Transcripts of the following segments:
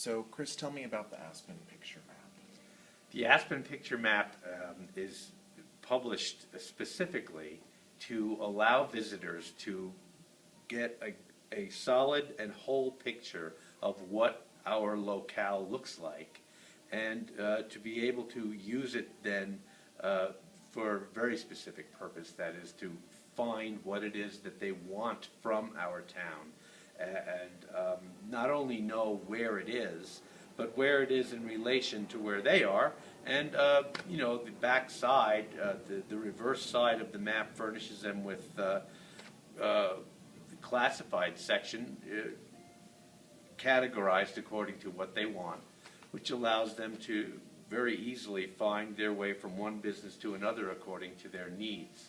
So, Chris, tell me about the Aspen picture map. The Aspen picture map is published specifically to allow visitors to get a solid and whole picture of what our locale looks like, and to be able to use it then for a very specific purpose, that is to find what it is that they want from our town, and not only know where it is, but where it is in relation to where they are. And you know, the back side, the reverse side of the map furnishes them with the classified section categorized according to what they want, which allows them to very easily find their way from one business to another according to their needs.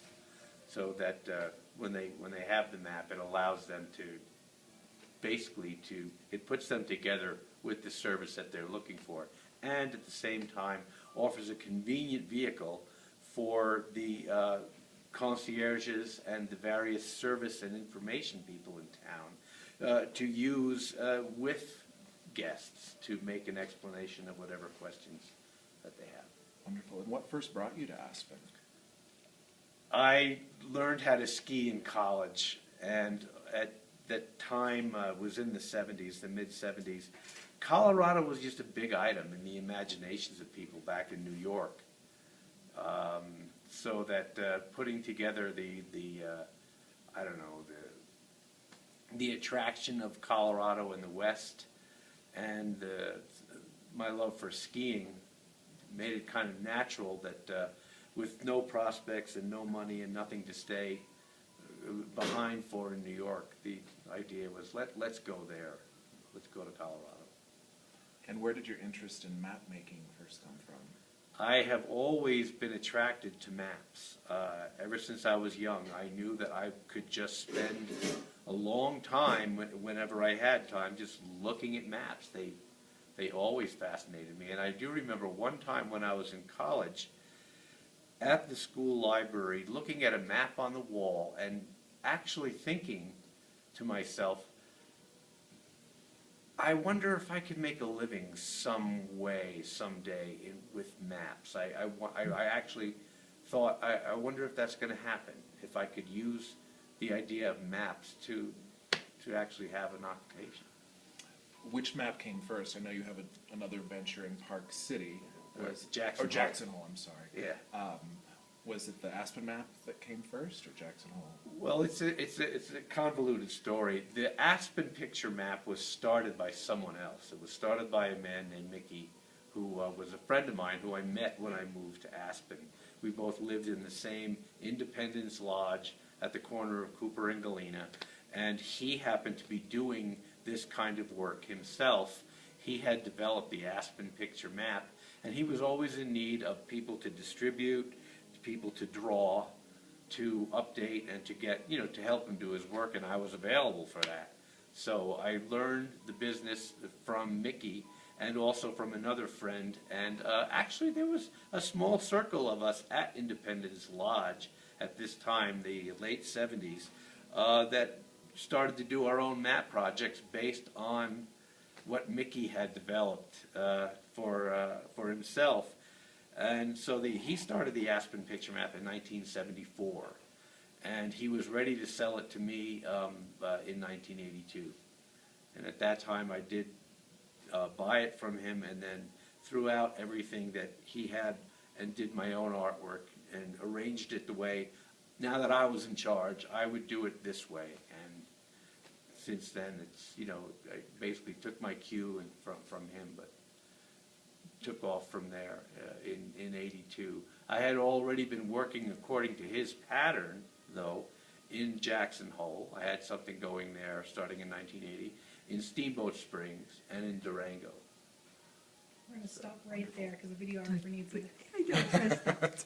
So that when they have the map, it allows them to basically it puts them together with the service that they're looking for, and at the same time offers a convenient vehicle for the concierges and the various service and information people in town to use with guests to make an explanation of whatever questions that they have. Wonderful. And what first brought you to Aspen? I learned how to ski in college, and at that time was in the 70s, the mid-70s. Colorado was just a big item in the imaginations of people back in New York. So that putting together I don't know, the attraction of Colorado in the West and my love for skiing made it kind of natural that with no prospects and no money and nothing to stay behind for in New York, the idea was let's go there. Let's go to Colorado. And where did your interest in map making first come from? I have always been attracted to maps. Ever since I was young, I knew that I could just spend a long time, whenever I had time, just looking at maps. They always fascinated me. And I do remember one time when I was in college, at the school library, looking at a map on the wall and actually thinking to myself, I wonder if I could make a living some way, someday, with maps. I actually thought, I wonder if that's going to happen, if I could use the idea of maps to actually have an occupation. Which map came first? I know you have another venture in Park City. Jackson Hole, I'm sorry. Yeah. Was it the Aspen map that came first, or Jackson Hole? Well, it's a convoluted story. The Aspen picture map was started by someone else. It was started by a man named Mickey, who was a friend of mine who I met when I moved to Aspen. We both lived in the same Independence Lodge at the corner of Cooper and Galena, and he happened to be doing this kind of work himself. He had developed the Aspen picture map, and he was always in need of people to distribute, people to draw, to update, and to get, to help him do his work, and I was available for that. So I learned the business from Mickey and also from another friend, and actually there was a small circle of us at Independence Lodge at this time, the late 70s, that started to do our own map projects based on what Mickey had developed for himself. And so he started the Aspen picture map in 1974, and he was ready to sell it to me in 1982. And at that time I did buy it from him, and then threw out everything that he had and did my own artwork and arranged it the way, now that I was in charge, I would do it this way. And since then, it's, I basically took my cue from him, but took off from there in 82. I had already been working according to his pattern, though, in Jackson Hole. I had something going there starting in 1980, in Steamboat Springs, and in Durango. We're going to stop right there because the videographer needs it.